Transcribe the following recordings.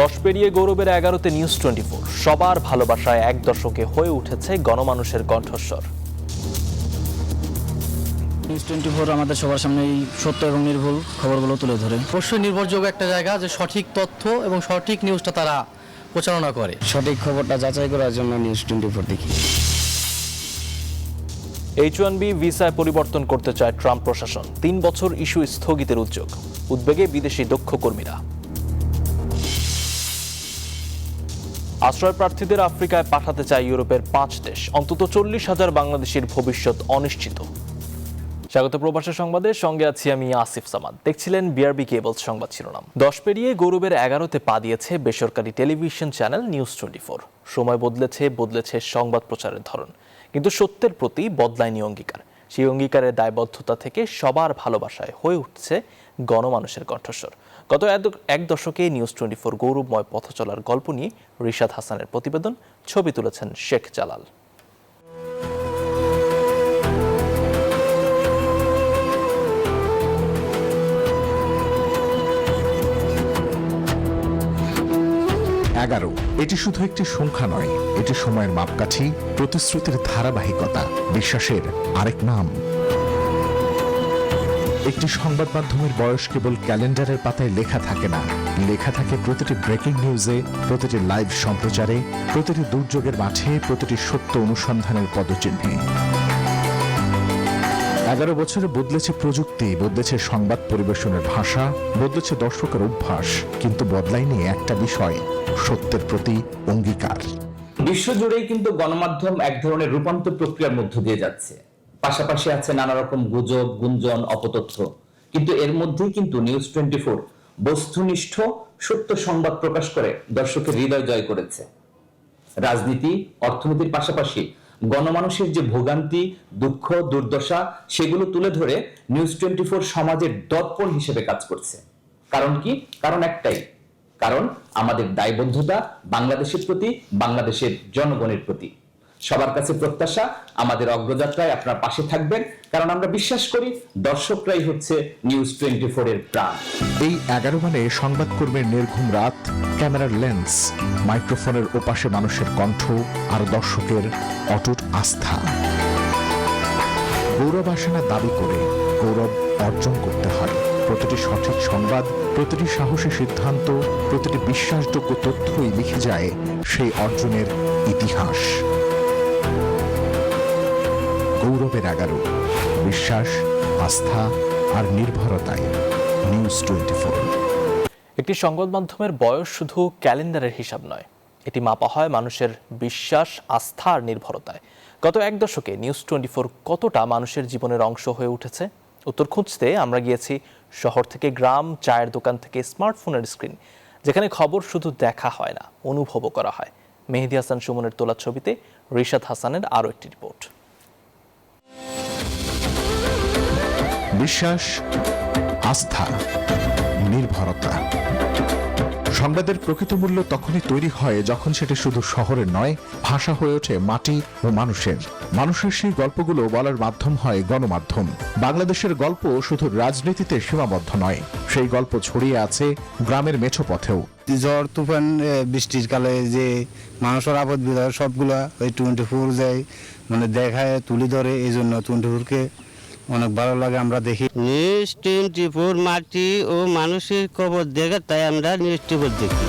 10 পেরিয়ে গৌরবের 11তে নিউজ 24 সবার ভালোবাসায় এক দশকে হয়ে উঠেছে গণমানুষের কণ্ঠস্বর। নিউজ 24 আমাদের সবার সামনেই সত্য এবং নির্ভুল খবরগুলো তুলে ধরে। অবশ্যই নির্ভরযোগ্য একটা জায়গা, যে সঠিক তথ্য এবং সঠিক নিউজটা তারা প্রচারণা করে। সঠিক খবরটা যাচাই করার জন্য নিউজ 24 দেখি। H1B ভিসায় পরিবর্তন করতে চায় ট্রাম্প প্রশাসন। 3 বছর ইস্যু স্থগিতের উদ্বেগে বিদেশি দক্ষ কর্মীরা। আশ্রয় প্রার্থীদের আফ্রিকায় পাঠাতে চায় ইউরোপের 5 দেশ। অন্তত 40,000 বাংলাদেশির ভবিষ্যৎ অনিশ্চিত। স্বাগত প্রবাসী সংবাদে, সঙ্গে আছি আমি আসিফ সামাদ। দেখছিলেন বিআরবি কেবলস সংবাদ শিরোনাম। 10 পেরিয়ে গৌরবের 11তে পা দিয়েছে বেসরকারি টেলিভিশন চ্যানেল নিউজ 24। সময় বদলেছে সংবাদ প্রচারের ধরন, কিন্তু সত্যের প্রতি বদলায়নি অঙ্গীকার। সেই অঙ্গীকারের দায়বদ্ধতা থেকে সবার ভালোবাসায় হয়ে উঠছে গণমানুষের কণ্ঠস্বর। গত এক দশকে নিউজ 24 গৌরবময় পথ চলার গল্প নিয়ে রিশাদ হাসানের প্রতিবেদন। ছবি তুলেছেন শেখ জালাল। এটি শুধু একটি সংখ্যা নয়, এটি সময়ের মাপকাঠি, প্রতিশ্রুতির ধারাবাহিকতা, বিশ্বাসের আরেক নাম। একটি সংবাদ মাধ্যমের বয়স কেবল ক্যালেন্ডারের পাতায় লেখা থাকে না, লেখা থাকে প্রতিটি ব্রেকিং নিউজে, প্রতিটি লাইভ সম্প্রচারে, প্রতিটি দুর্যোগের মাঠে, প্রতিটি সত্য অনুসন্ধানের পদচিহ্নে। 11 বছরে বদলেছে প্রযুক্তি, বদলেছে সংবাদ পরিবেশনের ভাষা, বদলেছে দর্শকের অভ্যাস, কিন্তু বদলায়নি একটা বিষয়, সত্যের প্রতি অঙ্গীকার। বিশ্বজুড়েই কিন্তু গণমাধ্যম এক ধরনের রূপান্তর প্রক্রিয়ার মধ্য দিয়ে যাচ্ছে। পাশাপাশি আছে নানা রকম গুজব, গুঞ্জন, অপতথ্য, কিন্তু এর মধ্যেই কিন্তু নিউজ 24 বস্তুনিষ্ঠ সত্য সংবাদ প্রকাশ করে দর্শকের হৃদয় জয় করেছে। রাজনীতি, অর্থনীতির পাশাপাশি গণমানুষের যে ভোগান্তি, দুঃখ, দুর্দশা, সেগুলো তুলে ধরে নিউজ 24 সমাজের দর্পণ হিসেবে কাজ করছে। কারণ কি? কারণ একটাই, কারণ আমাদের দায়বদ্ধতা বাংলাদেশের প্রতি, বাংলাদেশের জনগণের প্রতি। সবার কাছে প্রত্যাশা, আমাদের অগ্রযাত্রায় আপনার পাশে থাকবেন, কারণ আমরা বিশ্বাস করি দর্শকরাই হচ্ছে নিউজ 24 এর প্রাণ। এই 11 মানে সংবাদকর্মীর নির্ঘুম রাত, ক্যামেরার লেন্স, মাইক্রোফোনের ওপাশে মানুষের কণ্ঠ আর দর্শকের অটুট আস্থা। গৌরব আসে না দাবি করে, গৌরব অর্জন করতে হয়। প্রতিটি সঠিক সংবাদ, প্রতিটি সাহসী সিদ্ধান্ত, প্রতিটি বিশ্বাসযোগ্য তথ্যই লিখে যায় সেই অর্জনের ইতিহাস। গৌরবের 11, বিশ্বাস, আস্থা আর নির্ভরতায় নিউজ 24। একটি সংবাদ মাধ্যমের বয়স শুধু ক্যালেন্ডারের হিসাব নয়, এটি মাপা হয় মানুষের বিশ্বাস, আস্থা আর নির্ভরতায়। গত এক দশকে নিউজ 24 কতটা মানুষের জীবনের অংশ হয়ে উঠেছে? উত্তর খুঁজতে আমরা গিয়েছি শহর থেকে গ্রাম, চায়ের দোকান থেকে স্মার্টফোনের স্ক্রিন, যেখানে খবর শুধু দেখা হয় না, অনুভবও করা হয়। মেহেদী হাসান সুমনের তোলা ছবিতে রিশাদ হাসানের আরও একটি রিপোর্ট। বিশ্বাস, আস্থা, নির্ভরতা। সংবাদের প্রকৃত মূল্য তখনই তৈরি হয় যখন সেটা শুধু শহরের নয়, ভাষা হয়ে ওঠে মাটি ও মানুষের। মানুষের সেই গল্পগুলো বলার মাধ্যম হয় গণমাধ্যম। বাংলাদেশের গল্প শুধু রাজনীতিতে সীমাবদ্ধ নয়, সেই গল্প ছড়িয়ে আছে গ্রামের মেঠো পথেও। ঝড় তুফান বৃষ্টির কালে যে মানুষের আপদ বিদায় সবগুলা ওই 24 যায়, মানে দেখায় তুলে ধরে। এই জন্য 24-কে অনেক ভালো লাগে, আমরা দেখি। নিউজ 24 মাটি ও মানুষের খবর দেখে, তাই আমরা নিউজ 24 দেখি।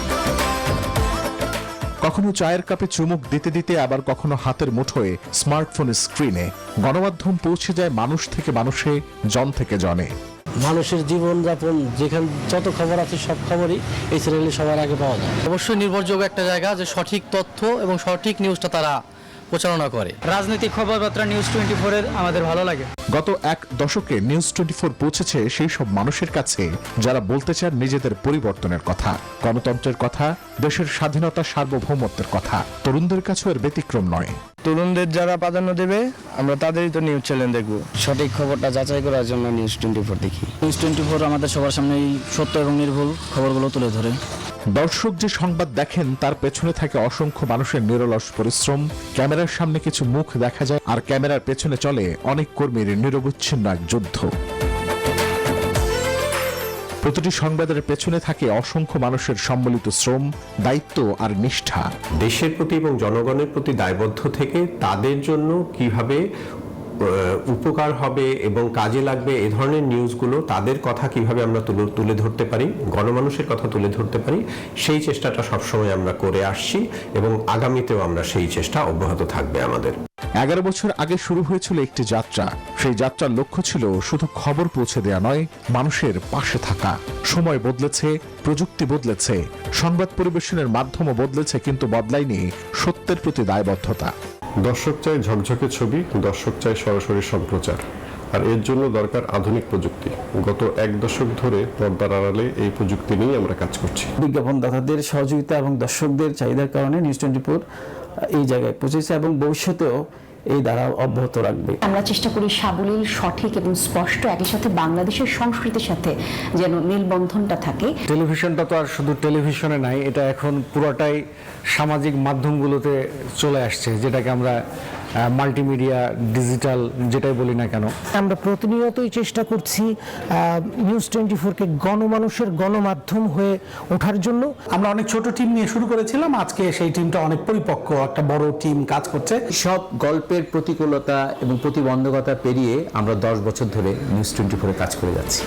কখনো চায়ের কাপে চুমুক দিতে দিতে, আবার কখনো হাতের মুঠোয় স্মার্টফোন স্ক্রিনে গণমাধ্যম পৌঁছে যায় মানুষ থেকে মানুষে, জন থেকে জনে। মানুষের জীবনযাপন, যেখানে যত খবর আছে সব খবরই এই চ্যানেলে সবার আগে পাওয়া যায়। অবশ্যই নির্ভরযোগ্য একটা জায়গা, যে সঠিক তথ্য এবং সঠিক নিউজটা তারা প্রচারণা করে। রাজনৈতিক খবরবার্তা নিউজ 24 এর আমাদের ভালো লাগে। গত এক দশকে নিউজ 24 পৌঁছেছে সেই সব মানুষের কাছে যারা বলতে চান নিজেদের পরিবর্তনের কথা, গণতন্ত্রের কথা, দেশের স্বাধীনতা, সার্বভৌমত্বের কথা। তরুণদের কাছেও এর ব্যতিক্রম নয়। তরুণদের যারা প্রাধান্য দেবে, আমরা তাদেরই তো নিউজ চ্যানেল দেখবো। সঠিক খবরটা যাচাই করার জন্য নিউজ 24 দেখি। নিউজ 24 আমাদের সবার সামনেই সত্য এবং নির্ভুল খবরগুলো তুলে ধরে। দর্শক যে সংবাদ দেখেন তার পেছনে থাকে অসংখ্য মানুষের নিরলস পরিশ্রম। ক্যামেরার সামনে কিছু মুখ দেখা যায়, আর ক্যামেরার পেছনে চলে অনেক কর্মীর নিরবচ্ছিন্ন এক যুদ্ধ। প্রতিটি সংবাদের পেছনে থাকে অসংখ্য মানুষের সম্মিলিত শ্রম, দায়িত্ব আর নিষ্ঠা। দেশের প্রতি এবং জনগণের প্রতি দায়বদ্ধ থেকে তাদের জন্য কিভাবে উপকার হবে এবং কাজে লাগবে এই ধরনের নিউজগুলো, তাদের কথা কিভাবে আমরা তুলে ধরতে পারি, গণমানুষের কথা তুলে ধরতে পারি, সেই চেষ্টাটা সবসময় আমরা করে আসছি এবং আগামীতেও আমরা সেই চেষ্টা অব্যাহত থাকবে আমাদের। 11 বছর আগে শুরু হয়েছিল একটি যাত্রা। সেই যাত্রার লক্ষ্য ছিল শুধু খবর পৌঁছে দেওয়া নয়, মানুষের পাশে থাকা। সময় বদলেছে, প্রযুক্তি বদলেছে, সংবাদ পরিবেশনের মাধ্যমও বদলেছে, কিন্তু বদলায়নি সত্যের প্রতি দায়বদ্ধতা। দর্শক চায় ঝকঝকে ছবি, দর্শক চায় সরাসরি সম্প্রচার, আর এর জন্য দরকার আধুনিক প্রযুক্তি। গত 1 দশক ধরে পর্দার আড়ালে এই প্রযুক্তি নিয়ে আমরা কাজ করছি। বিজ্ঞাপনদাতাদের সহযোগিতা এবং দর্শকদের চাহিদার কারণে নিউজ 24 এই জায়গায় পৌঁছেছে এবং ভবিষ্যতেও এই ধারা অব্যাহত রাখবে। আমরা চেষ্টা করি সাবলীল, সঠিক এবং স্পষ্ট, একই সাথে বাংলাদেশের সংস্কৃতির সাথে যেন মেলবন্ধনটা থাকে। টেলিভিশনটা তো আর শুধু টেলিভিশনে নাই, এটা এখন পুরোটাই সামাজিক মাধ্যমগুলোতে চলে আসছে, যেটাকে আমরা মাল্টিমিডিয়া, ডিজিটাল যেটাই বলি না কেন। আমরা প্রতিনিয়তই চেষ্টা করছি নিউজ 24-কে গণমানুষের গণমাধ্যম হয়ে ওঠার জন্য। আমরা অনেক ছোট টিম নিয়ে শুরু করেছিলাম, আজকে সেই টিমটা অনেক পরিপক্ক, একটা বড় টিম কাজ করছে। সব গল্পের প্রতিকূলতা এবং প্রতিবন্ধকতা পেরিয়ে আমরা 10 বছর ধরে নিউজ 24-এ কাজ করে যাচ্ছি।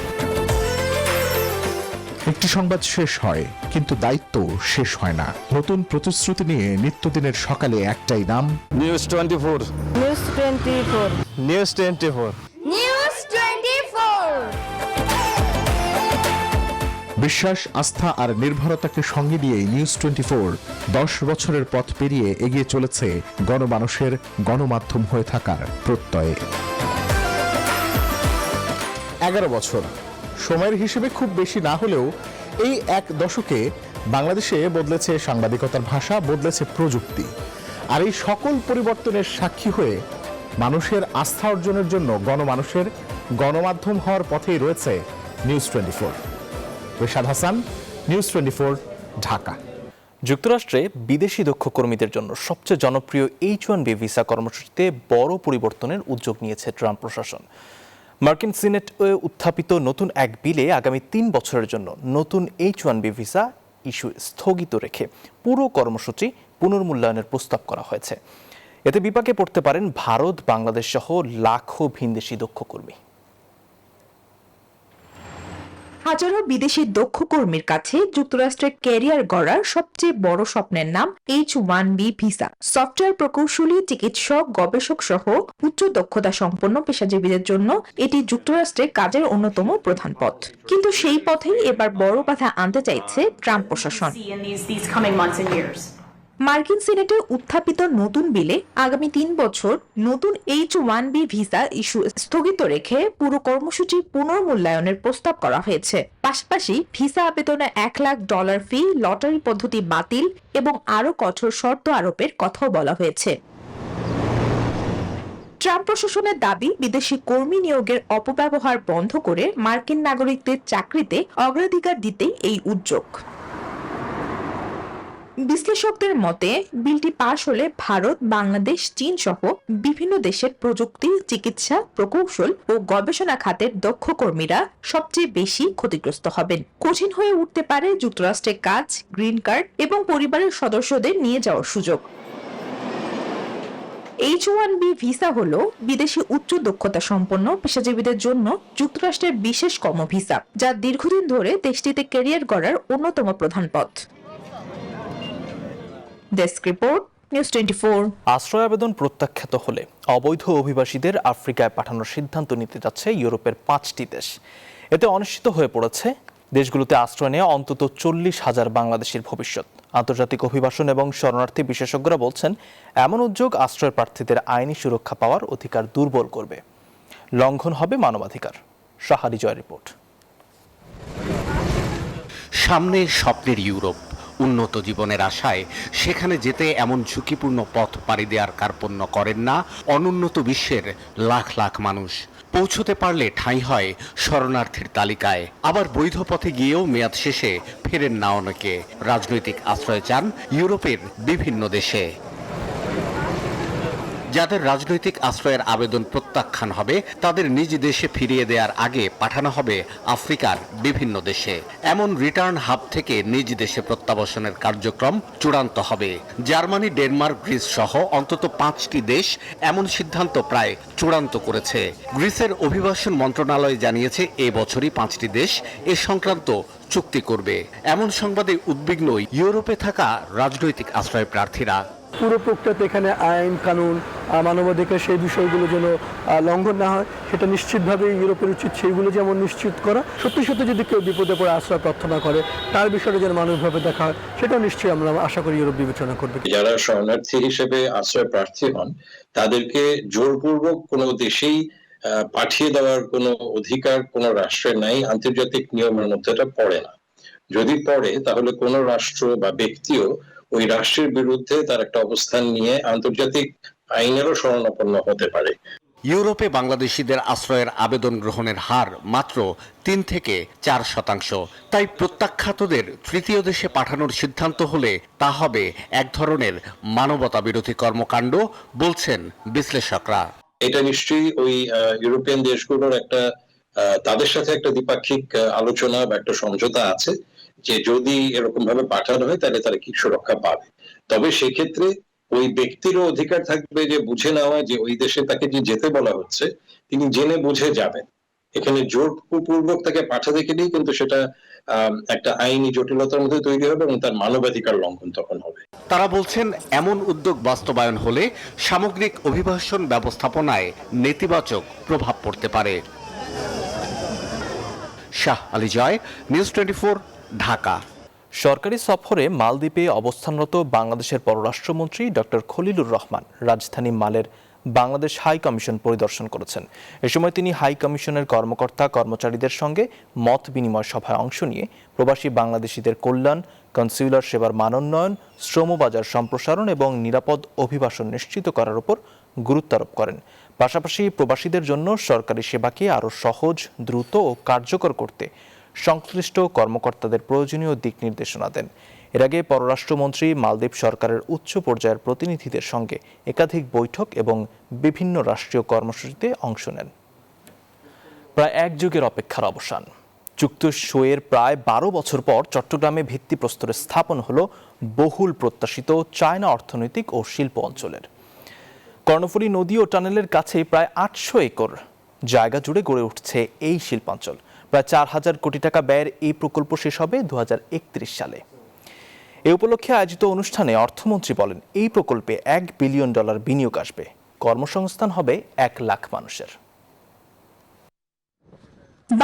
একটি সংবাদ শেষ হয়, কিন্তু দায়িত্ব শেষ হয় না। নতুন প্রতিশ্রুতি নিয়ে নিত্যদিনের সকালে একটাই নাম, নিউজ 24। নিউজ 24। নিউজ 24। নিউজ 24। বিশ্বাস, আস্থা আর নির্ভরতাকে সঙ্গে নিয়েই নিউজ 24 10 বছরের পথ পেরিয়ে এগিয়ে চলেছে গণমানুষের গণমাধ্যম হয়ে থাকার প্রত্যয়ে। 11 বছর সময়ের হিসেবে খুব বেশি না হলেও এই 1 দশকে বাংলাদেশে বদলেছে সাংবাদিকতার ভাষা, বদলেছে প্রযুক্তি। আর এই সকল পরিবর্তনের সাক্ষী হয়ে মানুষের আস্থা অর্জনের জন্য গণমানুষের গণমাধ্যম হওয়ার পথেই রয়েছে নিউজ 24। রেশাদ হাসান, নিউজ 24, ঢাকা। যুক্তরাষ্ট্রে বিদেশি দক্ষ কর্মীদের জন্য সবচেয়ে জনপ্রিয় H-1B ভিসা কর্মসূচিতে বড় পরিবর্তনের উদ্যোগ নিয়েছে ট্রাম্প প্রশাসন। মার্কিন সিনেটে উত্থাপিত নতুন এক বিলে আগামী 3 বছরের জন্য নতুন H-1B ভিসা ইস্যু স্থগিত রেখে পুরো কর্মসূচি পুনর্মূল্যায়নের প্রস্তাব করা হয়েছে। এতে বিপাকে পড়তে পারেন ভারত, বাংলাদেশ সহ লাখো ভিনদেশি দক্ষ কর্মী। হাজারো বিদেশি দক্ষ কর্মীর কাছে যুক্তরাষ্ট্রের ক্যারিয়ার গড়ার সবচেয়ে বড় স্বপ্নের নাম H-1B ভিসা। সফটওয়্যার প্রকৌশলী, চিকিৎসক, গবেষক সহ উচ্চ দক্ষতা সম্পন্ন পেশাজীবীদের জন্য এটি যুক্তরাষ্ট্রে কাজের অন্যতম প্রধান পথ। কিন্তু সেই পথেই এবার বড় বাধা আনতে চাইছে ট্রাম্প প্রশাসন। মার্কিন সিনেটে উত্থাপিত নতুন বিলে আগামী 3 বছর নতুন H-1B ভিসা ইস্যু স্থগিত রেখে পুরো কর্মসূচি পুনর্মূল্যায়নের প্রস্তাব করা হয়েছে। পাশাপাশি ভিসা আবেদনে $1,00,000 ফি, লটারি পদ্ধতি বাতিল এবং আরও কঠোর শর্ত আরোপের কথাও বলা হয়েছে। ট্রাম্প প্রশাসনের দাবি, বিদেশি কর্মী নিয়োগের অপব্যবহার বন্ধ করে মার্কিন নাগরিকদের চাকরিতে অগ্রাধিকার দিতেই এই উদ্যোগ। বিশ্লেষকদের মতে বিলটি পাশ হলে ভারত, বাংলাদেশ, চীন সহ বিভিন্ন দেশের প্রযুক্তি, চিকিৎসা, প্রকৌশল ও গবেষণা খাতের দক্ষ কর্মীরা সবচেয়ে বেশি ক্ষতিগ্রস্ত হবেন। কঠিন হয়ে উঠতে পারে যুক্তরাষ্ট্রে কাজ, গ্রিন কার্ড এবং পরিবারের সদস্যদের নিয়ে যাওয়ার সুযোগ। H-1B ভিসা হলো বিদেশি উচ্চ দক্ষতা সম্পন্ন পেশাজীবীদের জন্য যুক্তরাষ্ট্রের বিশেষ কর্ম ভিসা, যা দীর্ঘদিন ধরে দেশটিতে ক্যারিয়ার গড়ার অন্যতম প্রধান পথ। Desk report, news 24। আশ্রয় আবেদন প্রত্যাখ্যাত হলে অবৈধ অভিবাসীদের আফ্রিকায় পাঠানোর সিদ্ধান্ত নিতে যাচ্ছে ইউরোপের 5টি দেশ। এতে অনিশ্চিত হয়ে পড়েছে দেশগুলোতে আশ্রয় নেওয়া অন্তত 40,000 বাংলাদেশের ভবিষ্যৎ। আন্তর্জাতিক অভিবাসন এবং শরণার্থী বিশেষজ্ঞরা বলছেন, এমন উদ্যোগ আশ্রয় প্রার্থীদের আইনি সুরক্ষা পাওয়ার অধিকার দুর্বল করবে, লঙ্ঘন হবে মানবাধিকার। সাহারি জয় রিপোর্ট। সামনে স্বপ্নের ইউরোপ, উন্নত জীবনের আশায় সেখানে যেতে এমন ঝুঁকিপূর্ণ পথ পাড়ি দেওয়ার কার্পণ্য করেন না অনুন্নত বিশ্বের লাখ লাখ মানুষ। পৌঁছতে পারলে ঠাঁই হয় শরণার্থীর তালিকায়, আবার বৈধ পথে গিয়েও মেয়াদ শেষে ফেরেন না অনেকে। রাজনৈতিক আশ্রয় চান ইউরোপের বিভিন্ন দেশে। যাদের রাজনৈতিক আশ্রয়ের আবেদন প্রত্যাখ্যান হবে তাদের নিজ দেশে ফিরিয়ে দেওয়ার আগে পাঠানো হবে আফ্রিকার বিভিন্ন দেশে। এমন রিটার্ন হাব থেকে নিজ দেশে প্রত্যাবাসনের কার্যক্রম চূড়ান্ত হবে। জার্মানি, ডেনমার্ক, গ্রিস সহ অন্তত 5টি দেশ এমন সিদ্ধান্ত প্রায় চূড়ান্ত করেছে। গ্রিসের অভিবাসন মন্ত্রণালয় জানিয়েছে এই বছরই 5টি দেশ এ সংক্রান্ত চুক্তি করবে। এমন সংবাদে উদ্বিগ্ন ইউরোপে থাকা রাজনৈতিক আশ্রয় প্রার্থীরা। পুরো প্রক্রিয়াতে এখানে আইন কানুন মানবাধিকার সেই বিষয়গুলো যেন লঙ্ঘন না হয় সেটা নিশ্চিতভাবে ইউরোপের উচিত সেইগুলো যেমন নিশ্চিত করা। সত্যি সত্যি যদি কেউ বিপদে পড়ে আশ্রয় প্রার্থনা করে তার বিষয়টা যেন মানবিকভাবে দেখা হয় সেটাও নিশ্চয়ই আমরা আশা করি ইউরোপ বিবেচনা করবে। যারা শরণার্থী হিসেবে আশ্রয় প্রার্থী হন তাদেরকে জোরপূর্বক কোনো দেশেই পাঠিয়ে দেওয়ার কোনো অধিকার কোনো রাষ্ট্রের নাই। আন্তর্জাতিক নিয়মের মধ্যে এটা পড়ে না। যদি পড়ে তাহলে কোনো রাষ্ট্র বা ব্যক্তিও ওই রাষ্ট্রের বিরুদ্ধে তার একটা অবস্থান নিয়ে আন্তর্জাতিক আইনেরও শরণাপন্ন হতে পারে। ইউরোপে বাংলাদেশিদের আশ্রয়ের আবেদন গ্রহণের হার মাত্র 3 থেকে 4%। তাই প্রত্যাখ্যাতদের তৃতীয় দেশে পাঠানোর সিদ্ধান্ত হলে তা হবে এক ধরনের মানবতা বিরোধী কর্মকাণ্ড বলছেন বিশ্লেষকরা। এটা নিশ্চয়ই ওই ইউরোপিয়ান দেশগুলোর একটা তাদের সাথে একটা দ্বিপাক্ষিক আলোচনা বা একটা সমঝোতা আছে যে যদি এরকম ভাবে পাঠানো হয় তাহলে তারা কি সুরক্ষা পাবে। তবে সেক্ষেত্রে ওই ব্যক্তিরও অধিকার থাকবে যে বুঝে নেওয়া যে ওই দেশে তাকে যে যেতে বলা হচ্ছে তিনি জেনে বুঝে যাবেন। এখানে জোরপূর্বক তাকে পাঠাতে গেলেই কিন্তু সেটা একটা আইনি জটিলতার মধ্যে তৈরি হবে এবং তার মানবাধিকার লঙ্ঘন তখন হবে। তারা বলছেন এমন উদ্যোগ বাস্তবায়ন হলে সামগ্রিক অভিবাসন ব্যবস্থাপনায় নেতিবাচক প্রভাব পড়তে পারে। শাহ আলী জয়, নিউজ 24, ঢাকা। সরকারি সফরে মালদ্বীপে অবস্থানরত বাংলাদেশের পররাষ্ট্রমন্ত্রী ডক্টর খলিলুর রহমান রাজধানী মালের বাংলাদেশ হাই কমিশন পরিদর্শন করেছেন। এ সময় তিনি হাই কমিশনের কর্মকর্তা কর্মচারীদের সঙ্গে মত বিনিময় সভায় অংশ নিয়ে প্রবাসী বাংলাদেশিদের কল্যাণ, কনসিউলার সেবার মানোন্নয়ন, শ্রমবাজার সম্প্রসারণ এবং নিরাপদ অভিবাসন নিশ্চিত করার উপর গুরুত্ব আরোপ করেন। পাশাপাশি প্রবাসীদের জন্য সরকারি সেবাকে আরও সহজ, দ্রুত ও কার্যকর করতে সংশ্লিষ্ট কর্মকর্তাদের প্রয়োজনীয় দিক নির্দেশনা দেন। এর আগে পররাষ্ট্রমন্ত্রী মালদ্বীপ সরকারের উচ্চ পর্যায়ের প্রতিনিধিদের সঙ্গে একাধিক বৈঠক এবং বিভিন্ন রাষ্ট্রীয় কর্মসূচিতে অংশ নেন। প্রায় এক যুগের অপেক্ষার অবসান। যুক্ত শোয়ের প্রায় 12 বছর পর চট্টগ্রামে ভিত্তিপ্রস্তরে স্থাপন হলো বহুল প্রত্যাশিত চায়না অর্থনৈতিক ও শিল্প অঞ্চলের। কর্ণফুলী নদী ও টানেলের কাছে প্রায় 800 একর জায়গা জুড়ে গড়ে উঠছে এই শিল্পাঞ্চল। প্রায় 4000 কোটি টাকা ব্যয়ের এই প্রকল্প শেষ হবে 2031 সালে। এ উপলক্ষে আয়োজিত অনুষ্ঠানে অর্থমন্ত্রী বলেন, এই প্রকল্পে $1 বিলিয়ন বিনিয়োগ আসবে। কর্মসংস্থান হবে 1 লাখ মানুষের।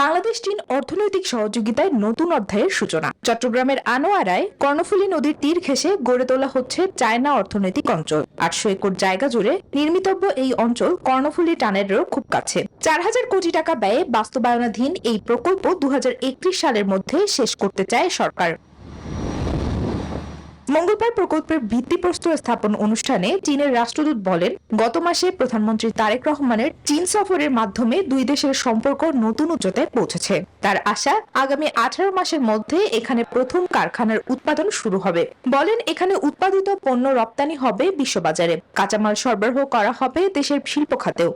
বাংলাদেশ চীন অর্থনৈতিক সহযোগিতায় নতুন অধ্যায়ের সূচনা। চট্টগ্রামের আনোয়ারায় কর্ণফুলী নদীর তীর ঘেঁষে গড়ে তোলা হচ্ছে চায়না অর্থনৈতিক অঞ্চল। 800 একর জায়গা জুড়ে নির্মিতব্য এই অঞ্চল কর্ণফুলী টানেলেরও খুব কাছে। 4000 কোটি টাকা ব্যয়ে বাস্তবায়নাধীন এই প্রকল্প 2031 সালের মধ্যে শেষ করতে চায় সরকার। মঙ্গলবার প্রকল্পের ভিত্তিপ্রস্তর স্থাপন অনুষ্ঠানে চীনের রাষ্ট্রদূত বলেন, গত মাসে প্রধানমন্ত্রী তারেক রহমানের চীন সফরের মাধ্যমে দুই দেশের সম্পর্ক নতুন উচ্চতায় পৌঁছেছে। তার আশা আগামী 18 মাসের মধ্যে এখানে প্রথম কারখানার উৎপাদন শুরু হবে। বলেন, এখানে উৎপাদিত পণ্য রপ্তানি হবে বিশ্ববাজারে, কাঁচামাল সরবরাহ করা হবে দেশের শিল্প খাতেও।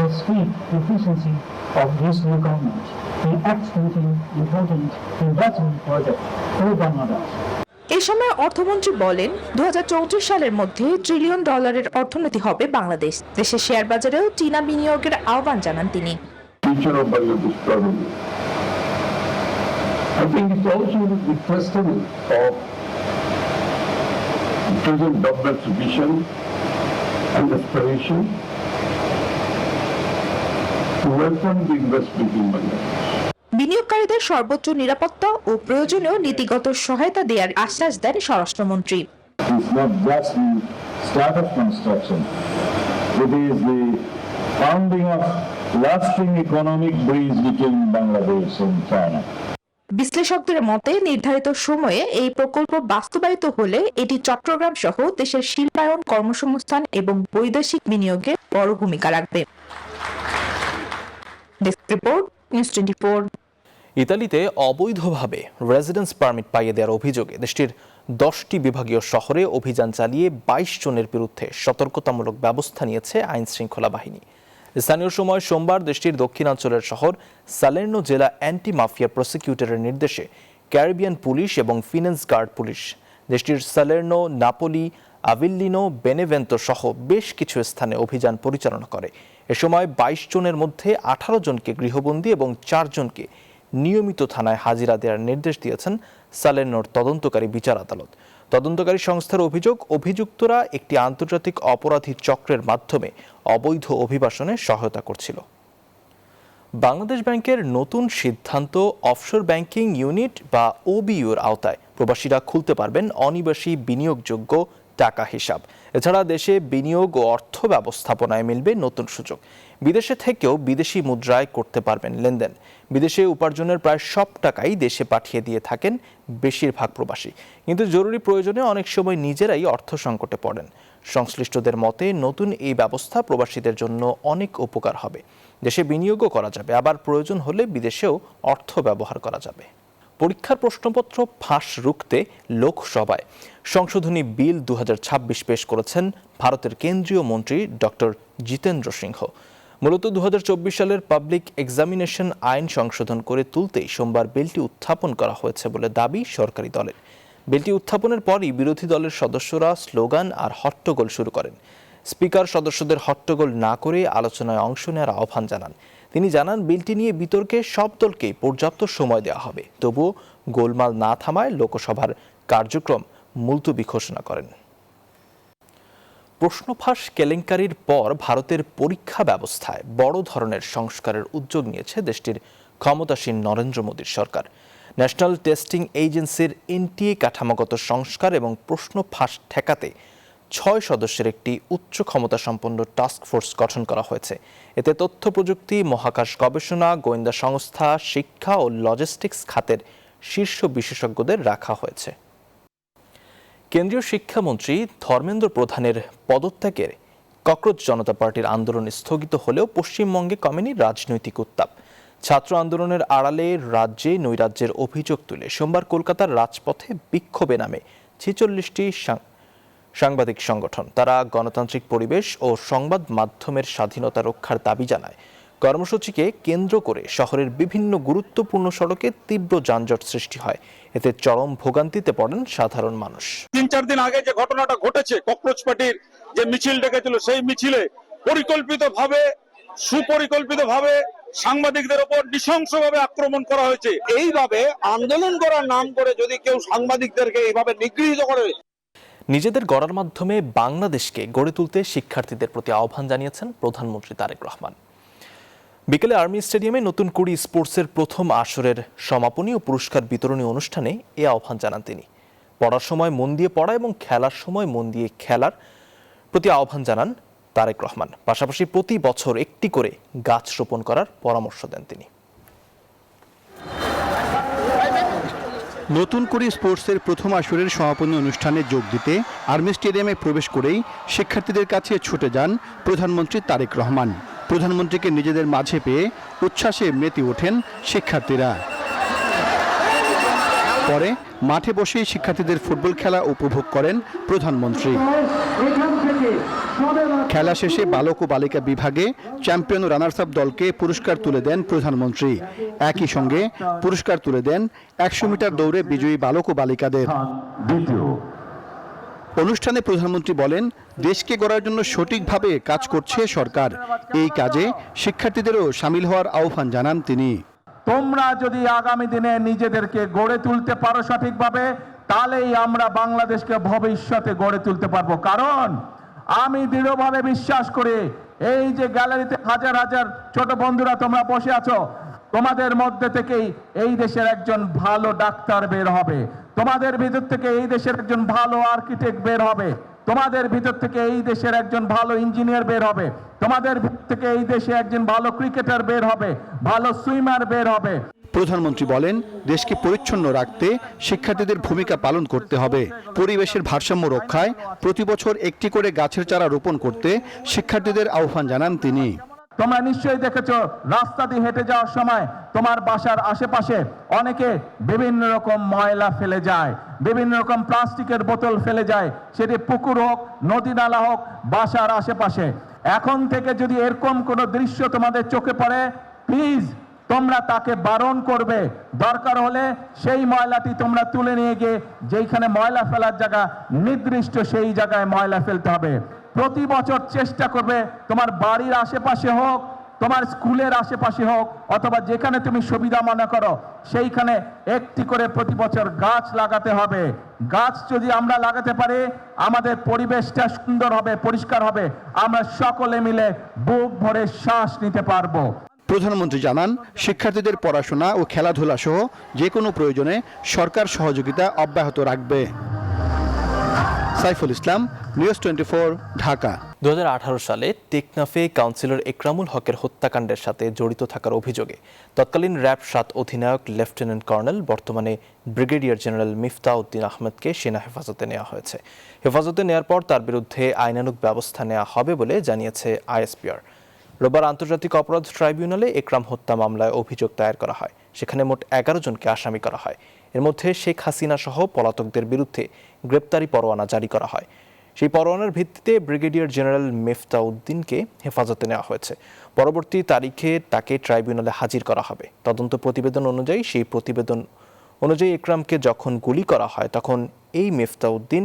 The speed, efficiency of this new government in executing important investment projects for Bangladesh. এই সময় অর্থমন্ত্রী বলেন, 2034 সালের মধ্যে $1 ট্রিলিয়ন অর্থনীতি হবে বাংলাদেশ। দেশের শেয়ার বাজারেও চীনা বিনিয়োগের আহ্বান জানান তিনি। I think it's also the testament of present government's vision and aspiration to welcome the investment in Bangladesh. বিনিয়োগকারীদের সর্বোচ্চ নিরাপত্তা ও প্রয়োজনীয় নীতিগত সহায়তা দেওয়ার আশ্বাস দেন স্বরাষ্ট্রমন্ত্রী। It's not just the start of construction. It is the founding of lasting economic bridge between Bangladesh and China. বিশ্লেষকদের মতে নির্ধারিত সময়ে এই প্রকল্প বাস্তবায়িত হলে এটি চট্টগ্রাম সহ দেশের শিল্পায়ন, কর্মসংস্থান এবং বৈদেশিক বিনিয়োগে বড় ভূমিকা রাখবে। Desk report, news 24। ইতালিতে অবৈধভাবে রেসিডেন্স পারমিট পাইয়ে দেওয়ার অভিযোগে দেশটির 10টি বিভাগীয় শহরে অভিযান চালিয়ে 22 জনের বিরুদ্ধে সতর্কতামূলক ব্যবস্থা নিয়েছে আইন শৃঙ্খলা বাহিনী। স্থানীয় সময় সোমবার দেশটির দক্ষিণাঞ্চলের শহর সালের্নো জেলা অ্যান্টি মাফিয়া প্রসিকিউটরের নির্দেশে ক্যারিবিয়ান পুলিশ এবং ফিনেন্স গার্ড পুলিশ দেশটির সালের্নো, নাপোলি, আভিল্লিনো, বেনেভেন্তো সহ বেশ কিছু স্থানে অভিযান পরিচালনা করে। এ সময় 22 জনের মধ্যে 18 জনকে গৃহবন্দী এবং 4 জনকে নিয়মিত থানায় হাজিরা দেওয়ার নির্দেশ দিয়েছেন সালের্নোর তদন্তকারী বিচার আদালত। তদন্তকারী সংস্থার অভিযোগ, অভিযুক্তরা একটি আন্তর্জাতিক অপরাধী চক্রের মাধ্যমে অবৈধ অভিবাসনে সহায়তা করছিল। বাংলাদেশ ব্যাংকের নতুন সিদ্ধান্ত, অফশোর ব্যাংকিং ইউনিট বা ওবিইউর আওতায় প্রবাসীরা খুলতে পারবেন অনিবাসী বিনিয়োগযোগ্য টাকা হিসাব। এছাড়া দেশে বিনিয়োগ ও অর্থ ব্যবস্থাপনায় মিলবে নতুন সুযোগ। বিদেশে থেকেও বিদেশি মুদ্রায় করতে পারবেন লেনদেন। বিদেশে উপার্জনের প্রায় সব টাকাই দেশে পাঠিয়ে দিয়ে থাকেন বেশিরভাগ প্রবাসী, কিন্তু জরুরি প্রয়োজনে অনেক সময় নিজেরাই অর্থ সংকটে পড়েন। সংশ্লিষ্টদের মতে নতুন এই ব্যবস্থা প্রবাসীদের জন্য অনেক উপকার হবে। দেশে বিনিয়োগও করা যাবে, আবার প্রয়োজন হলে বিদেশেও অর্থ ব্যবহার করা যাবে। পরীক্ষার প্রশ্নপত্র ফাঁস রুখতে লোকসভায় সংশোধনী বিল 2026 পেশ করেছেন ভারতের কেন্দ্রীয় মন্ত্রী ডক্টর জিতেন্দ্র সিংহ। মূলত 2024 সালের পাবলিক এক্সামিনেশন আইন সংশোধন করে তুলতেই সোমবার বিলটি উত্থাপন করা হয়েছে বলে দাবি সরকারি দলের। বিলটি উত্থাপনের পরই বিরোধী দলের সদস্যরা স্লোগান আর হট্টগোল শুরু করেন। স্পিকার সদস্যদের হট্টগোল না করে আলোচনায় অংশ নেওয়ার আহ্বান জানান। তিনি জানান, বিলটি নিয়ে বিতর্কে সব দলকেই পর্যাপ্ত সময় দেওয়া হবে। তবুও গোলমাল না থামায় লোকসভার কার্যক্রম মুলতবি ঘোষণা করেন। প্রশ্নফাঁস কেলেঙ্কারির পর ভারতের পরীক্ষা ব্যবস্থায় বড় ধরনের সংস্কারের উদ্যোগ নিয়েছে দেশটির ক্ষমতাসীন নরেন্দ্র মোদীর সরকার। ন্যাশনাল টেস্টিং এজেন্সির এনটিএ কাঠামোগত সংস্কার এবং প্রশ্ন ফাঁস ঠেকাতে 6 সদস্যের একটি উচ্চ ক্ষমতা সম্পন্ন টাস্ক ফোর্স গঠন করা হয়েছে। এতে তথ্য প্রযুক্তি, মহাকাশ গবেষণা, গোয়েন্দা সংস্থা, শিক্ষা ও লজিস্টিক্স খাতের শীর্ষ বিশেষজ্ঞদের রাখা হয়েছে। কেন্দ্রীয় শিক্ষামন্ত্রী ধর্মেন্দ্র প্রধানের পদত্যাগের ককরোচ জনতা পার্টির আন্দোলন স্থগিত হলেও পশ্চিমবঙ্গে কমেনি রাজনৈতিক উত্তাপ। ছাত্র আন্দোলনের আড়ালে রাজ্যে নৈরাজ্যের অভিযোগ তুলে সোমবার কলকাতার রাজপথে বিক্ষোভে নামে 46টি সাংবাদিক সংগঠন। তারা গণতান্ত্রিক পরিবেশ ও সংবাদ মাধ্যমের স্বাধীনতা রক্ষার দাবি জানায়। কর্মসূচিকে কেন্দ্র করে শহরের বিভিন্ন গুরুত্বপূর্ণ সড়কে তীব্র যানজট সৃষ্টি হয়। এতে চরম ভোগান্তিতে পড়েন সাধারণ মানুষ। 3-4 দিন আগে যে ঘটনাটা ঘটেছে, ককরোচ পার্টির যে মিছিল ডেকেছিল, সেই মিছিলে সুপরিকল্পিতভাবে সাংবাদিকদের উপর নৃশংসভাবে আক্রমণ করা হয়েছে। এইভাবে আন্দোলন করার নাম করে যদি কেউ সাংবাদিকদেরকে এইভাবে নিগৃহীত করে, নিজেদের গড়ার মাধ্যমে বাংলাদেশকে গড়ে তুলতে শিক্ষার্থীদের প্রতি আহ্বান জানিয়েছেন প্রধানমন্ত্রী তারেক রহমান। বিকেলে আর্মি স্টেডিয়ামে নতুন কুড়ি স্পোর্টসের প্রথম আসরের সমাপনী ও পুরস্কার বিতরণী অনুষ্ঠানে এ আহ্বান জানান তিনি। পড়ার সময় মন দিয়ে পড়া এবং খেলার সময় মন দিয়ে খেলার প্রতি আহ্বান জানান তারেক রহমান। পাশাপাশি প্রতি বছর একটি করে গাছ রোপণ করার পরামর্শ দেন তিনি। নতুন করে স্পোর্টসের প্রথম আসরের সমাপনী অনুষ্ঠানে যোগ দিতে আর্মি স্টেডিয়ামে প্রবেশ করেই শিক্ষার্থীদের কাছে ছুটে যান প্রধানমন্ত্রী তারেক রহমান। প্রধানমন্ত্রীকে নিজেদের মাঝে পেয়ে উচ্ছ্বাসে মেতে ওঠেন শিক্ষার্থীরা। পরে মাঠে বসেই শিক্ষার্থীদের ফুটবল খেলা উপভোগ করেন প্রধানমন্ত্রী। খেলা শেষে বালক ও বালিকা বিভাগে চ্যাম্পিয়ন ও রানার্স আপ দলকে পুরস্কার তুলে দেন প্রধানমন্ত্রী। একই সঙ্গে পুরস্কার তুলে দেন 100 মিটার দৌড়ে বিজয়ী বালক ও বালিকাদের। অনুষ্ঠানে প্রধানমন্ত্রী বলেন, দেশকে গড়ার জন্য সঠিকভাবে কাজ করছে সরকার। এই কাজে শিক্ষার্থীদেরও সামিল হওয়ার আহ্বান জানান তিনি। তোমরা যদি আগামী দিনে নিজেদেরকে গড়ে তুলতে পারো সঠিকভাবে, তাহলেই আমরা বাংলাদেশকে ভবিষ্যতে গড়ে তুলতে পারবো। কারণ আমি দৃঢ়ভাবে বিশ্বাস করি, এই যে গ্যালারিতে হাজার হাজার ছোট বন্ধুরা তোমরা বসে আছো, তোমাদের মধ্যে থেকেই এই দেশের একজন ভালো ডাক্তার বের হবে, তোমাদের ভিতর থেকে এই দেশের একজন ভালো আর্কিটেক্ট বের হবে, তোমাদের ভিতর থেকে এই দেশের একজন ভালো ইঞ্জিনিয়ার বের হবে, তোমাদের ভিতর থেকে এই দেশে একজন ভালো ক্রিকেটার বের হবে, ভালো সুইমার বের হবে। প্রধানমন্ত্রী বলেন, দেশকে পরিচ্ছন্ন রাখতে শিক্ষার্থীদের ভূমিকা পালন করতে হবে। পরিবেশের ভারসাম্য রক্ষায় প্রতি বছর একটি করে গাছের চারা রোপণ করতে শিক্ষার্থীদের আহ্বান জানান তিনি। তোমরা নিশ্চয়ই দেখেছো রাস্তা দিয়ে হেঁটে যাওয়ার সময় তোমার বাসার আশেপাশে অনেকে বিভিন্ন রকম ময়লা ফেলে যায়, বিভিন্ন রকম প্লাস্টিকের বোতল ফেলে যায়, সেটি পুকুর হোক, নদী নালা হোক, বাসার আশেপাশে। এখন থেকে যদি এরকম কোনো দৃশ্য তোমাদের চোখে পড়ে, প্লিজ তোমরা তাকে বারণ করবে। দরকার হলে সেই ময়লাটি তোমরা তুলে নিয়ে গিয়ে যেইখানে ময়লা ফেলার জায়গা নির্দিষ্ট সেই জায়গায় ময়লা ফেলতে হবে। প্রতি বছর চেষ্টা করবে তোমার বাড়ির আশেপাশে হোক, তোমার স্কুলের আশেপাশে হোক, অথবা যেখানে তুমি সুবিধা মনে করো সেইখানে একটি করে প্রতি বছর গাছ লাগাতে হবে। গাছ যদি আমরা লাগাতে পারি, আমাদের পরিবেশটা সুন্দর হবে, পরিষ্কার হবে, আমরা সকলে মিলে বুক ভরে শ্বাস নিতে পারবো। প্রধানমন্ত্রী জানান, শিক্ষার্থীদের পড়াশোনা ও খেলাধুলা সহ যে কোনো প্রয়োজনে সরকার সহযোগিতা অব্যাহত রাখবে। সাইফুল ইসলাম, নিউজ 24, ঢাকা। 2018 সালে টেকনাফে কাউন্সিলর একরামুল হকের হত্যাকাণ্ডের সাথে জড়িত থাকার অভিযোগে তৎকালীন র্যাব 7 অধিনায়ক লেফটেন্যান্ট কর্নেল, বর্তমানে ব্রিগেডিয়ার জেনারেল মিফতাউদ্দিন আহমেদকে সেনা হেফাজতে নেওয়া হয়েছে। হেফাজতে নেওয়ার পর তার বিরুদ্ধে আইনানুগ ব্যবস্থা নেওয়া হবে বলে জানিয়েছে আইএসপিআর। রোববার আন্তর্জাতিক অপরাধ ট্রাইব্যুনালে একরাম হত্যা মামলায় অভিযোগ দায়ের করা হয়। সেখানে মোট 11 জনকে আসামি করা হয়। এর মধ্যে শেখ হাসিনা সহ পলাতকদের বিরুদ্ধে গ্রেপ্তারি পরোয়ানা জারি করা হয়। সেই পরোয়ানার ভিত্তিতে ব্রিগেডিয়ার জেনারেল মিফতাউদ্দিনকে হেফাজতে নেওয়া হয়েছে। পরবর্তী তারিখে তাকে ট্রাইব্যুনালে হাজির করা হবে। তদন্ত প্রতিবেদন অনুযায়ী একরামকে যখন গুলি করা হয় তখন এই মিফতাউদ্দিন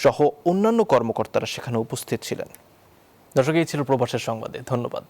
সহ অন্যান্য কর্মকর্তারা সেখানে উপস্থিত ছিলেন। দর্শক, এই ছিল প্রবাসের সংবাদে। ধন্যবাদ।